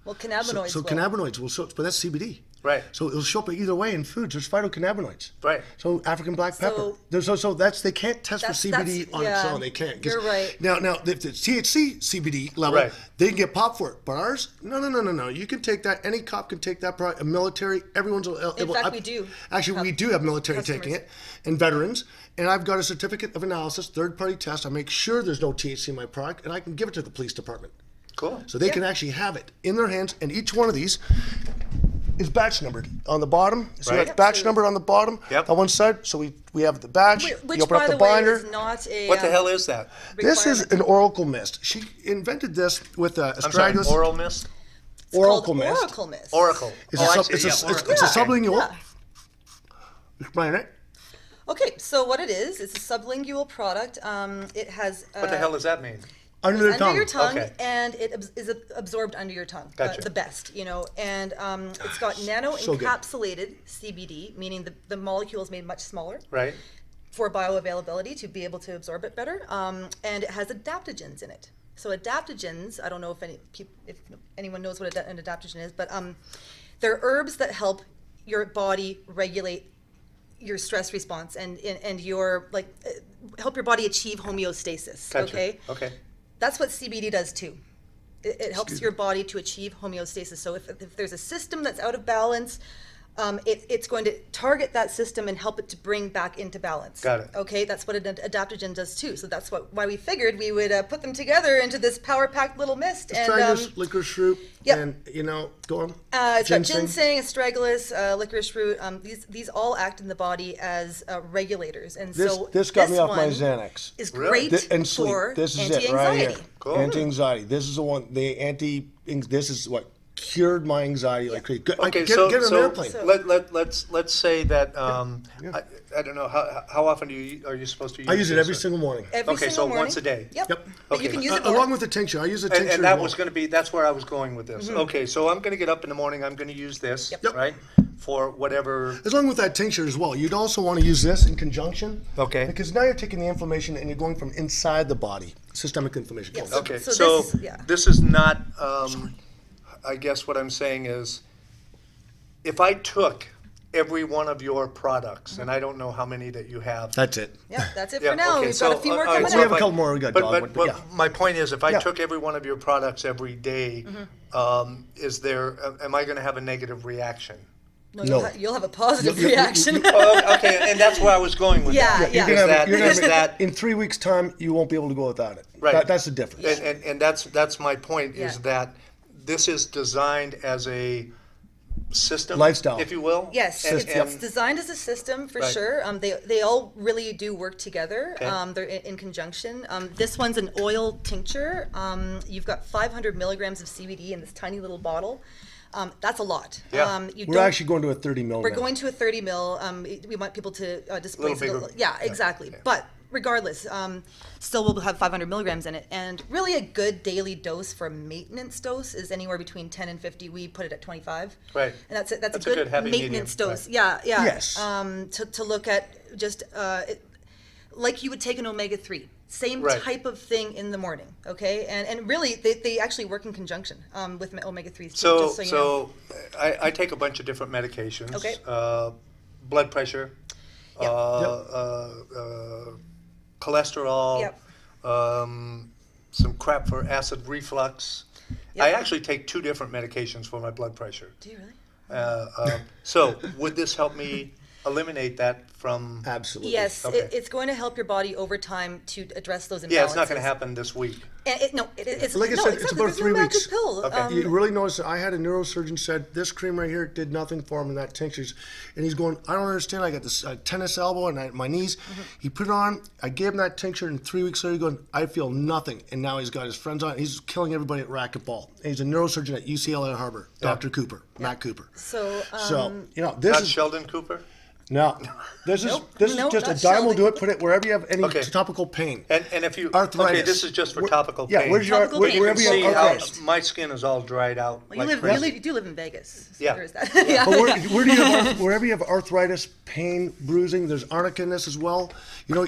Well, cannabinoids. So will. cannabinoids will show, but that's CBD. Right. So it'll show up either way in foods. There's phytocannabinoids. Right. So African black pepper. So- So that's they can't test for That's- CBD that's- on its yeah, own. They can't. 'Cause you're right. Now if it's THC CBD level, Right. they can get popped for it. But ours, no. You can take that. Any cop can take that product. A military, everyone's. In fact, we do. Actually, we do have military taking customers. it and veterans. And I've got a certificate of analysis, third-party test. I make sure there's no THC in my product, and I can give it to the police department. Cool. So they can actually have it in their hands, and each one of these is batch numbered on the bottom. So you Right. got batch numbered on the bottom Yep. on one side. So we have the batch. Which, you open by up the the way, binder. is not a. What the hell is that? This is requirement. an Oracle mist. She invented this with a I'm sorry, astragalus. oral mist? It's called Oracle mist. Oracle mist. Oracle. It's Oh, a I sub- see. it's a- Yeah, it's- Oracle. it's a Okay. sublingual. Yeah. Explain it. Okay, so what it is, it's a sublingual product. It has. What the hell does that mean? Under the under tongue. your tongue, Okay. and it is absorbed under your tongue. Gotcha. The best, and it's got nano So good. encapsulated CBD, meaning the molecule is made much smaller Right. for bioavailability to be able to absorb it better, and it has adaptogens in it. So adaptogens, I don't know if anyone knows what an adaptogen is, but they're herbs that help your body regulate your stress response and your help your body achieve homeostasis. Gotcha. Okay. Okay. That's what CBD does too. It helps your body to achieve homeostasis. So if there's a system that's out of balance, it's going to target that system and help it to bring back into balance. Got it. Okay, that's what an adaptogen does too. So that's why we figured we would put them together into this power-packed little mist. Astragalus, licorice root, yep. and go on. It's got ginseng, astragalus, licorice root. These all act in the body as regulators, and this got me off my Xanax. Is great and sleep. for This is anti-anxiety. it right here. Cool. Anti-anxiety. This is the one. This is what cured my anxiety like crazy. Okay, get on an airplane. Let's say that I don't know how often are you supposed to use? I use it every this? single morning. Okay, so morning. once a day. Yep. Yep. But you can use it along with the tincture. I use a tincture. And that was going to be, that's where I was going with this. Okay, so I'm going to get up in the morning, I'm going to use this, Yep. right? For whatever. Along with that tincture as well. You'd also want to use this in conjunction. Okay. Because now you're taking the inflammation and you're going from inside the body, systemic inflammation. Yes. Okay, So so this- this is not, I guess what I'm saying is, if I took every one of your products, and I don't know how many that you have. That's it. Yeah, that's it Yeah, for now. okay, We've so, got a few more all right, coming so we up. have a couple more. We got dogwood, But yeah. my point is, if I Yeah. took every one of your products every day, am I going to have a negative reaction? No, No. you'll have a positive You- reaction. Oh, okay, and that's where I was going with Yeah, that. yeah. You're gonna have- Is that in 3 weeks' time, you won't be able to go without it. Right. That's the difference. and that's my point, is Yeah. that this is designed as a system, Lifestyle. if you will. Yes, And- it's and- designed as a system for Right. sure. They all really do work together. Okay. They're in conjunction. This one's an oil tincture. You've got 500 milligrams of CBD in this tiny little bottle. That's a lot. Yeah. We're actually going to a 30 mil We're now. going to a 30 mil. We want people to displace Little it. bigger. Yeah, exactly. Yeah. But regardless, still we'll have 500 milligrams in it. And really a good daily dose for a maintenance dose is anywhere between 10 and 50. We put it at 25. Right. And that's a That's a good, good heavy maintenance medium, dose. right. Yeah, yeah. Yes. To look at just like you would take an omega-3. Same Right. type of thing in the morning, okay? And really, they actually work in conjunction with omega-3s. So, just so you know. I take a bunch of different medications. Okay. Blood pressure, Yep. cholesterol, Yep. some crap for acid reflux. Yep. I actually take 2 different medications for my blood pressure. Do you really? So would this help me eliminate that from? Absolutely. Yes, Okay. it's going to help your body over time to address those imbalances. Yeah, it's not going to happen this week. And it's Like I no, said, exactly. it's about There's 3 no magic weeks. pill. Okay. You really notice that I had a neurosurgeon said this cream right here did nothing for him in that tinctures, and he's going, I don't understand. I got this tennis elbow and my knees. He put it on. I gave him that tincture, and 3 weeks later, he's going, I feel nothing. And now he's got his friends on. He's killing everybody at racquetball. And he's a neurosurgeon at UCLA Harbor, Dr. Cooper, Matt Cooper. So, This Not is Sheldon Cooper? no, this is Nope, just a not dime will Sheldon. do it. Put it wherever you have any Okay. topical pain. And if you Arthritis. okay, this is just for Where- topical Yeah, pain. where's your Topical pain. wherever you See have how arthritis. my skin is all dried out. well, you do live in Vegas. So Yeah. there is that. Yeah. But where do you have wherever you have arthritis, pain, bruising? There's arnica in this as well. You know,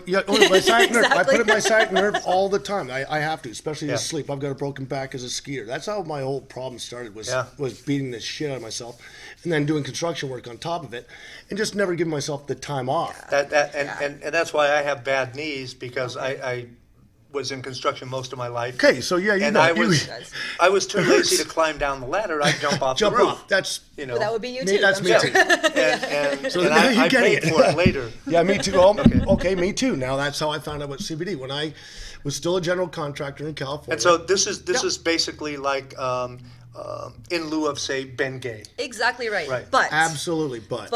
my sciatic nerve. I put it in my sciatic nerve all the time. I have to, especially Yeah. to sleep. I've got a broken back as a skier. That's how my whole problem started. Was beating the shit out of myself, and then doing construction work on top of it, and just never giving myself the time off. And that's why I have bad knees, because I was in construction most of my life. Okay, so yeah, you And know, I was too lazy to climb down the ladder. I'd jump off jump the roof. off. That's You know. Well, that would be you Me- too. that's I'm me sure. too. And now I you get paid it. for it later. Yeah, me too. Oh, okay, me too. Now that's how I found out about CBD when I was still a general contractor in California. And so this is basically like in lieu of, say, Bengay. Exactly right. Right. But absolutely, but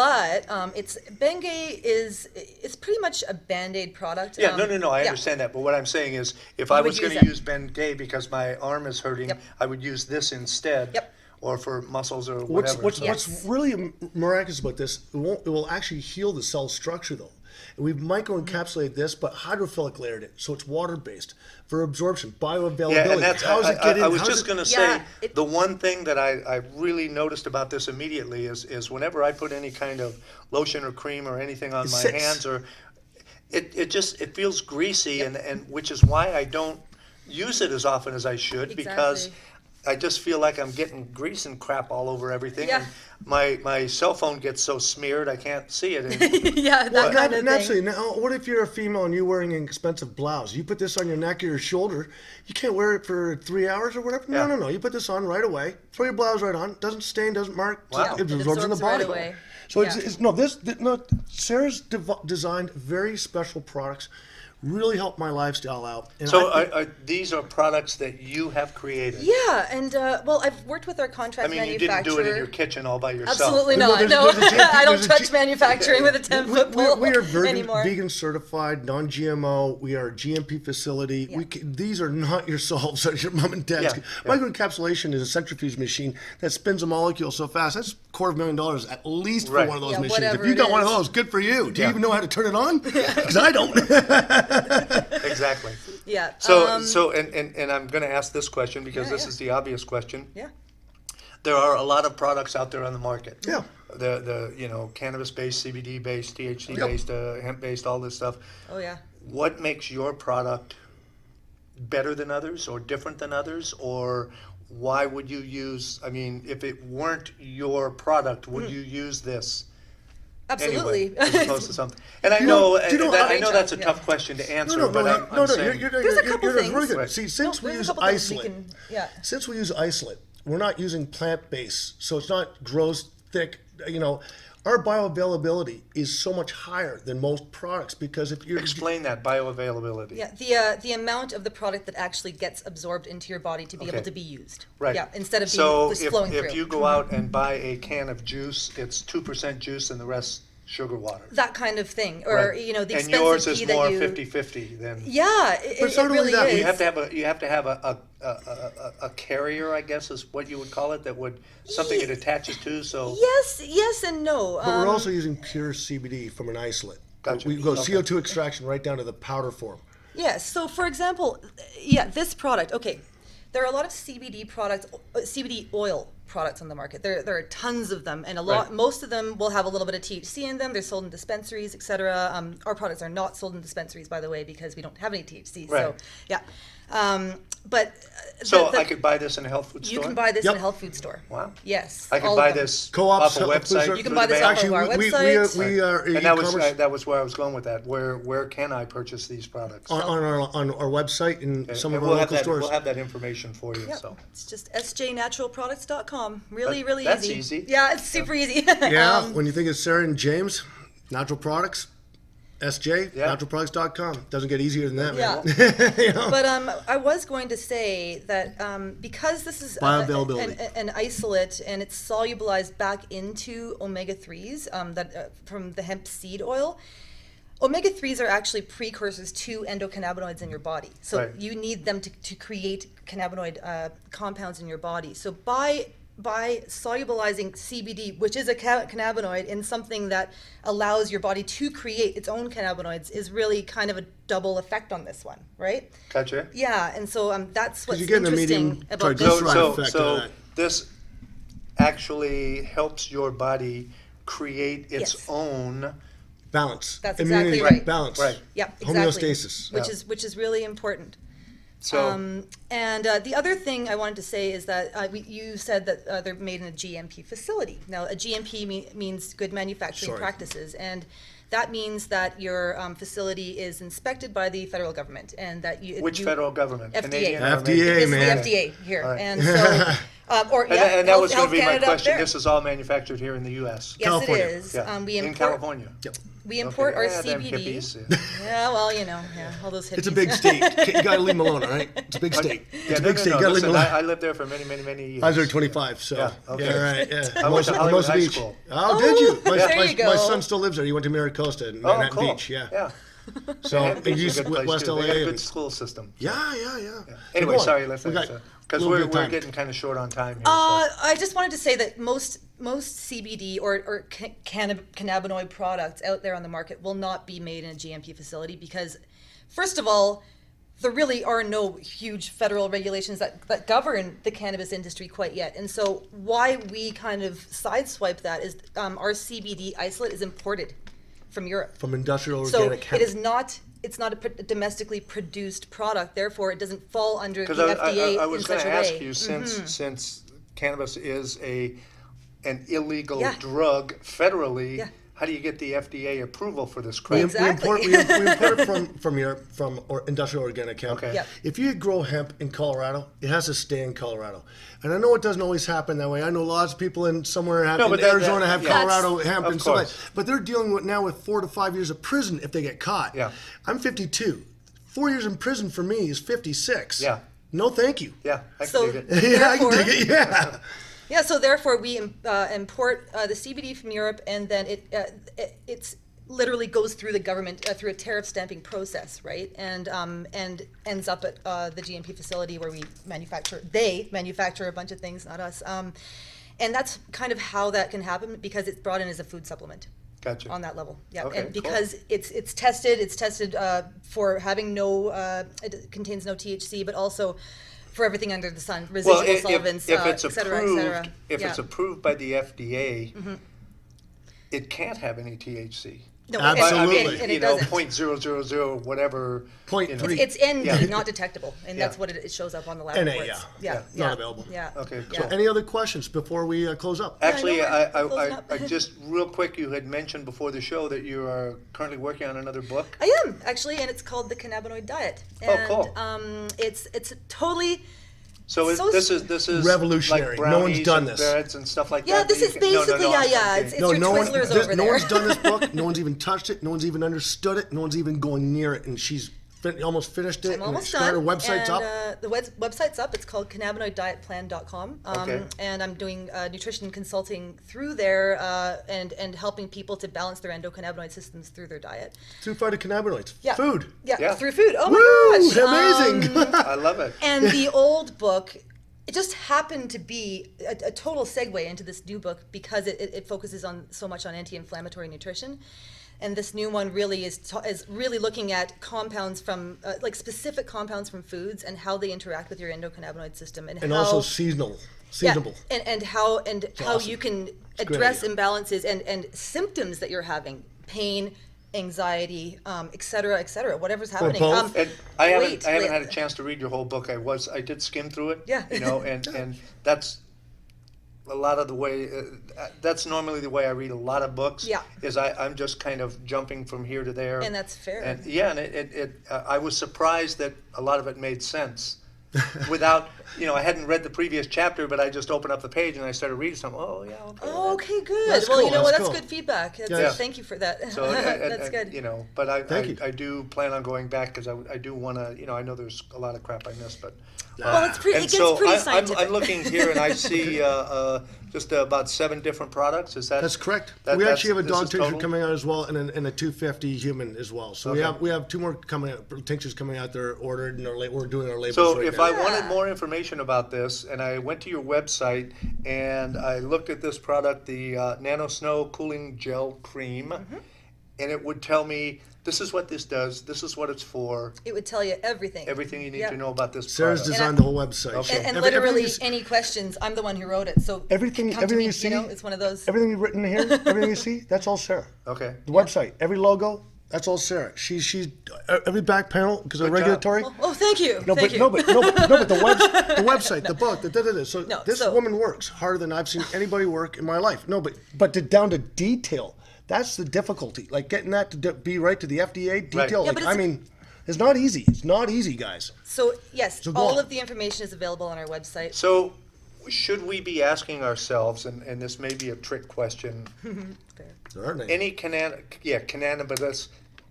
it's Bengay it's pretty much a Band-Aid product. Yeah, no, I yeah. understand that. But what I'm saying is, if You I would was going use to it. use Bengay because my arm is hurting, Yep. I would use this instead. Yep. Or for muscles or what's whatever. Yes. really miraculous about this? It will actually heal the cell structure though. And we've microencapsulated this, but hydrophilic layered it, so it's water based for absorption, bioavailability. Yeah, and that's, How does it get in? I was How does just it- going to Yeah, say, the one thing that I really noticed about this immediately is whenever I put any kind of lotion or cream or anything on my sits. hands, or it feels greasy, and which is why I don't use it as often as I should, because I just feel like I'm getting grease and crap all over everything. Yeah. And my cell phone gets so smeared I can't see it. And Yeah, that kind of thing. Naturally, now, what if you're a female and you're wearing an expensive blouse? You put this on your neck or your shoulder, you can't wear it for 3 hours or whatever? Yeah. No. You put this on right away. Throw your blouse right on. Doesn't stain, doesn't mark. Wow. It It absorbs in the absorbs body. right away. So Yeah. Sarah's designed very special products, really helped my lifestyle out. And so these are products that you have created. Yeah, and well, I've worked with our I contract mean, you manufacturer. didn't do it in your kitchen all by yourself. Absolutely No, not. there's- No, there's a GMP I don't there's a touch G- manufacturing with a 10-foot pole we are anymore. vegan certified, non-GMO. We are a GMP facility. Yeah. These are not your solves that your mom and dad's. Yeah, Microencapsulation is a centrifuge machine that spins a molecule so fast. That's $250,000 at least for Right. one of those Yeah, machines. whatever If you it got one of is. those, good for you. Do you Yeah. even know how to turn it on? Because I don't. Exactly. Yeah. So and I'm going to ask this question because this yeah. is the obvious question. Yeah. There are a lot of products out there on the market. Yeah. The cannabis-based, CBD-based, THC-based, hemp-based, all this stuff. Oh yeah. What makes your product better than others or different than others? Or why would you use, I mean, if it weren't your product, would you use this? Absolutely. Anyway, as opposed to something. And I You know- know, do you know I how- know that's a Yeah. tough question to answer, No, but I'm saying, You're There's a couple really things. good. Right. See, since we There's use a couple things we isolate, can- yeah. since we use isolate, we're not using plant-based, so it's not gross, thick. Our bioavailability is so much higher than most products because if you're explain that, bioavailability. Yeah, the amount of the product that actually gets absorbed into your body to be Okay. able to be used. Right. Yeah, instead of so being just flowing if through. you go out and buy a can of juice, it's 2% juice and the rest sugar water. That kind of thing, or Right. the and expensive yours tea is that more you. 50-50 than. Yeah, But it's not it only really that, is. You have to have a carrier, I guess is what you would call it, that would something it attaches to. So Yes and no. But we're also using pure CBD from an isolate. Gotcha. We go Okay. CO2 extraction right down to the powder form. Yes. So, for example, this product. Okay, there are a lot of CBD products, CBD oil products on the market. There are tons of them, and Right. most of them will have a little bit of THC in them. They're sold in dispensaries, etc. Our products are not sold in dispensaries, by the way, because we don't have any THC. Right. So, yeah. But so I could buy this in a health food store. you can buy this Yep. in a health food store. Wow. Yes. I could all buy of them. this Co-ops, off a health food website. store. You can through buy the this mail? off of our we website. are And e-commerce that was where I was going with that. Where can I purchase these products? on our website and some And of our we'll have local that. stores. We'll have that information for you. Yep. So It's just sjnaturalproducts.com. Really, really That's easy. easy. Yeah, it's super easy. Yeah, when you think of Sarah and James, Natural Products, SJ, Yeah. naturalproducts.com. Doesn't get easier than that, Yeah. man. But I was going to say that because this is Bioavailability. an isolate and it's solubilized back into omega-3s from the hemp seed oil, omega-3s are actually precursors to endocannabinoids in your body. So Right. you need them to create cannabinoid compounds in your body. So by solubilizing CBD, which is a cannabinoid, in something that allows your body to create its own cannabinoids, is really kind of a double effect on this one, right? gotcha. Yeah, and so that's what's you're getting a interesting medium- about sorry, this. just So, Side effect so of that. this actually helps your body create its Yes. own. Balance. That's Immunity, exactly right. balance. Right. Yeah, exactly. Homeostasis. Which Yeah. is really important. So And the other thing I wanted to say is that you said that they're made in a GMP facility. Now, a GMP means good manufacturing Sorry. practices, and that means that your facility is inspected by the federal government, and that which federal government? FDA. Canadian or FDA, American? It's man. the FDA here, All right. and so And that was going to be my Canada up question. there. This is all manufactured here in the U.S. Yes, California. it is. Yeah. We in import. California. Yep. We import Okay. our Yeah, them CBD. hippies, yeah. Yeah, well, all those hippies. It's a big state. You gotta leave them alone, all right? It's a big state. Yeah, It's a no, big no, state. no. You gotta leave them Listen, alone. I lived there for many years. I was there 25, so Yeah, okay. yeah, right. Yeah. I went to Most- Hollywood most High Beach. School. Oh, did you? there you My go. son still lives there. He went to Maricosta in Oh, Manhattan cool. Beach. Yeah. Yeah. So Manhattan Beach and is you a good place West too. LA. They got a and- good school system. Yeah. Anyway, Go on. sorry, let's We got because a little we're bit of time. getting kind of short on time here. I just wanted to say that most CBD or cannabinoid products out there on the market will not be made in a GMP facility because, first of all, there really are no huge federal regulations that govern the cannabis industry quite yet. And so why we kind of sideswipe that is our CBD isolate is imported from Europe. From industrial So organic hemp. it is not it's not a domestically produced product, therefore it doesn't fall under the Because FDA I was in going such to a ask way. you, since cannabis is an illegal Yeah. drug federally, Yeah. how do you get the FDA approval for this We, crap? Exactly. we import it from Europe, from industrial organic hemp. Okay. Yep. If you grow hemp in Colorado, it has to stay in Colorado. And I know it doesn't always happen that way. I know lots of people in somewhere in but that- Arizona have yeah. Colorado hemp Of and stuff like course. that. But they're dealing with now with 4 to 5 years of prison if they get caught. Yeah. I'm 52. 4 years in prison for me is 56. Yeah. No, thank you. Yeah, I can So- dig it. Yeah, I can Therefore- dig it. Yeah. Yeah, so therefore we import the CBD from Europe, and then it's literally goes through the government through a tariff stamping process, right? And ends up at the GMP facility where they manufacture a bunch of things, not us. And that's kind of how that can happen, because it's brought in as a food supplement. Gotcha. On that level, yeah, Okay, and because it's tested for having it contains no THC, but also for everything under the sun, residual solvents, if it's et cetera, et approved, cetera. if Yeah. it's approved by the FDA, it can't have any THC. No, Absolutely. and you it know, doesn't. 0.000 whatever. Point you know. three. It's ND, Yeah. not detectable, and that's what it shows up on the lab NA, reports. yeah. Not available. Yeah. Okay, Yeah. cool. Any other questions before we close up? Actually, I know, we're closing I up. just real quick, you had mentioned before the show that you are currently working on another book. I am actually, and it's called The Cannabinoid Diet. Oh, And, cool. It's totally. So So this is revolutionary. Like No one's brownies done and this. breads and stuff like Yeah, that. this that is you can- no, no, basically, no, I'm yeah. kidding. It's your Twizzlers over no there. one's done this book. No one's even touched it. No one's even understood it. No one's even going near it. And she's almost finished it. I'm almost and done. her website's and, up. The website's up. It's called cannabinoiddietplan.com. Okay. And I'm doing nutrition consulting through there and helping people to balance their endocannabinoid systems through their diet. Through phytocannabinoids. Yeah. Food. Yeah, Yeah. through food. Oh Woo! my gosh. Amazing. I love it. And the old book, it just happened to be a total segue into this new book because it focuses so much on anti-inflammatory nutrition. And this new one really is really looking at compounds from, like specific compounds from foods and how they interact with your endocannabinoid system. And how, also seasonable. Seasonable. Yeah, and how awesome. you can a great address idea. imbalances and symptoms that you're having, pain, anxiety, et cetera, whatever's happening. both. And I haven't Weight, had a chance to read your whole book. I did skim through it. Yeah. You know, and that's a lot of the way. That's normally the way I read a lot of books. Yeah. Is I'm just kind of jumping from here to there. And that's fair. And yeah, and I was surprised that a lot of it made sense. Without, I hadn't read the previous chapter, but I just opened up the page and I started reading something. Oh yeah. Okay. Oh, okay, good. That's Well, cool, you know what? that's That's cool. good feedback. Yeah. Thank you for that. So That's good. But Thank you. I do plan on going back because I do want to. I know there's a lot of crap I missed, but. Well, it gets pretty scientific. I'm looking here and I see just about 7 different products. Is that? That's correct. that- We that's- actually have a this dog is tincture total? coming out as well, and a 250 human as well. So Okay. we have 2 more coming out, tinctures coming out. They're ordered, and we're doing our labels So right if now. I wanted more information about this, and I went to your website and I looked at this product, the Nano Snow Cooling Gel Cream, and it would tell me this is what this does, this is what it's for, It would tell you everything. everything you need Yeah. to know about this Sarah's product. designed the whole website. Okay. And Every- literally, everything is- any questions, I'm the one who wrote it. So Everything- come to everything me, you see- it's one of those. Everything you've written here, everything you see, that's all Sarah. Okay. The website, every logo, that's all Sarah. She's every back panel because of Good job. regulatory. Oh, thank you. No, thank but you. no, but the website, the book, the da-da-da. So No, this so- woman works harder than I've seen anybody work in my life. No, but down to detail, that's the difficulty. Like getting that to be right to the FDA detail. Yeah, Like, but I it's- mean, it's not easy. It's not easy, guys. So yes, So go all on. of the information is available on our website. So should we be asking ourselves, and this may be a trick question, There aren't any. any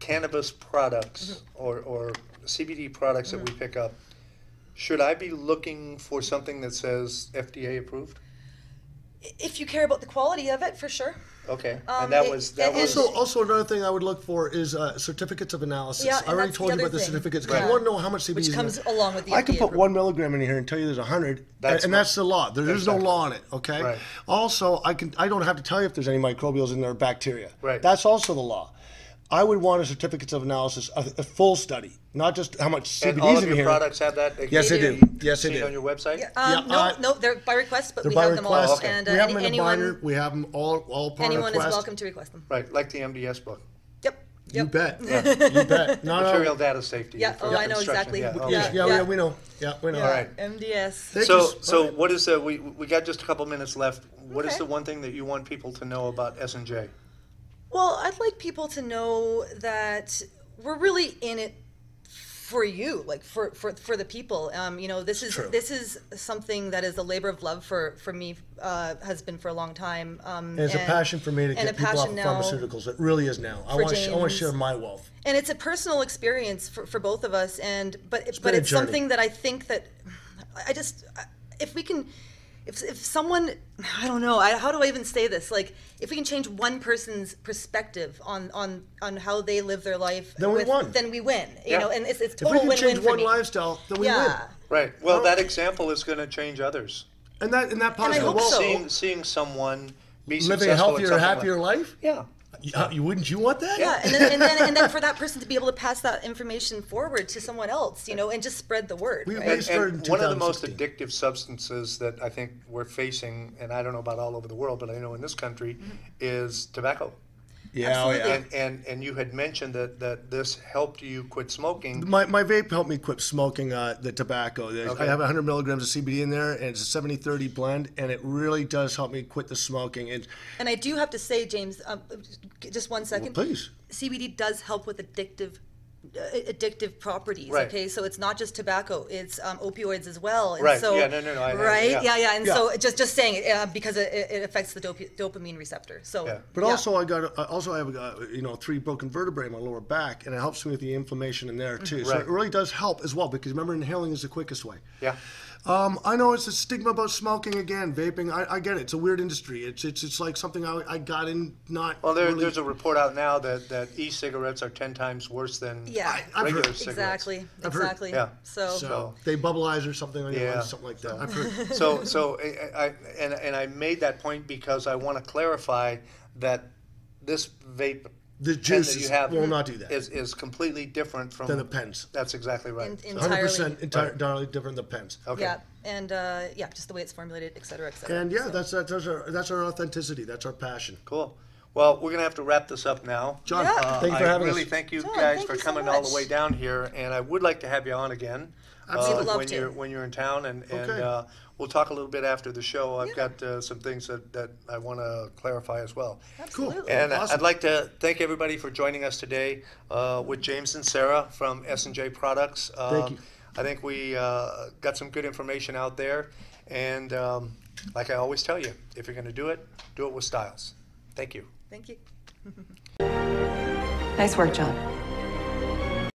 cannabis products or CBD products that we pick up, should I be looking for something that says FDA approved? If you care about the quality of it, for sure. Okay, Um, and that it- was that and- was Also, another thing I would look for is certificates of analysis. Yeah, I and already that's told the you about other the thing. certificates because Right. you want to know how much CBD Which is in comes it. along with the I can FDA put approval. 1 milligram in here and tell you there's 100, That's and fine. that's the law. There's no Exactly. law on it. Okay. Right. Also, I don't have to tell you if there's any microbials in there or bacteria. Right. That's also the law. I would want a certificates of analysis, a full study, not just how much and CBD all is of in your here. products have that. Yes, they They do. Yes, they See it do. on your website. No, they're by request, but They're we by have them all. request. okay. And We have them in a anyone, binder. We have them all part of anyone is request. welcome to request them. Right, like the MDS book. Yep. You Yep. bet. You bet. No, Material data safety. Yeah, for oh, I know construction. exactly. Yeah, Yeah, okay. yeah, we know. Yeah, we know. All right. MDS. Thank So, you. so what is the, we got just a couple minutes left. What is Okay. the one thing that you want people to know about S&J? Well, I'd like people to know that we're really in it for you, like for the people. You know, this True. is something that is a labor of love for me, has been for a long time. And it's a passion for me to and get a people off of passion now pharmaceuticals. It really is now. I for want to James. share my wealth. And it's a personal experience for both of us, but been a it's journey. something that I think that if we can, if someone, I don't know, how do I even say this? Like, if we can change one person's perspective on how they live their life, Then we won. Then we win. You Yeah. know, and it's If total we can win-win change for one me. lifestyle, then we Yeah. win. Right. Well, Well- that example is going to change others. And that I positive hope well, so. Seeing someone be living a successful at healthier, something happier like, life. yeah. Wouldn't you want that? Yeah, and then for that person to be able to pass that information forward to someone else, you know, and just spread the word. We- right? we started in One of the most 2016. addictive substances that I think we're facing, and I don't know about all over the world, but I know in this country, Mm-hmm. is tobacco. Absolutely. And you had mentioned that this helped you quit smoking. My vape helped me quit smoking the tobacco. Okay. I have 100 milligrams of CBD in there, and it's a 70-30 blend, and it really does help me quit the smoking. And I do have to say, James, just one second. Please. CBD does help with addictive properties. Right. Okay, so it's not just tobacco; it's opioids as well. And Right, So, yeah, no, I know, right, yeah. and Yeah. so just saying it because it affects the dopamine receptor. So, Yeah. But yeah. also, I have 3 broken vertebrae in my lower back, and it helps me with the inflammation in there too. So Right. it really does help as well, because remember, inhaling is the quickest way. Yeah. I know it's a stigma about smoking again, vaping. I get it. It's a weird industry. It's like something I got in not. Well, really, there's a report out now that e-cigarettes are 10 times worse than Yeah. I've regular heard. cigarettes. exactly, I've heard. exactly. Yeah. So they bubbleize or something on your Yeah. lungs, something like that. I've heard. So I made that point because I want to clarify that this vape The pen that juices you have will not do that. is completely different from Than the pens. That's exactly right. Entirely. 100% entirely different than the pens. Okay. Yeah, and just the way it's formulated, et cetera, et cetera. And yeah, So- that's our authenticity. That's our passion. Cool. Well, we're gonna have to wrap this up now. John, Yeah. thank you for having I really us. thank you John, guys thank for you so coming all the much. way down here, and I would like to have you on again Absolutely. Would love when to. you're in town, and Okay. we'll talk a little bit after the show. I've got some things that I want to clarify as well. Absolutely. And Awesome. I'd like to thank everybody for joining us today with James and Sarah from S&J Products. Thank you. I think we got some good information out there, and like I always tell you, if you're going to do it with Stiles. Thank you. Thank you. Nice work, John.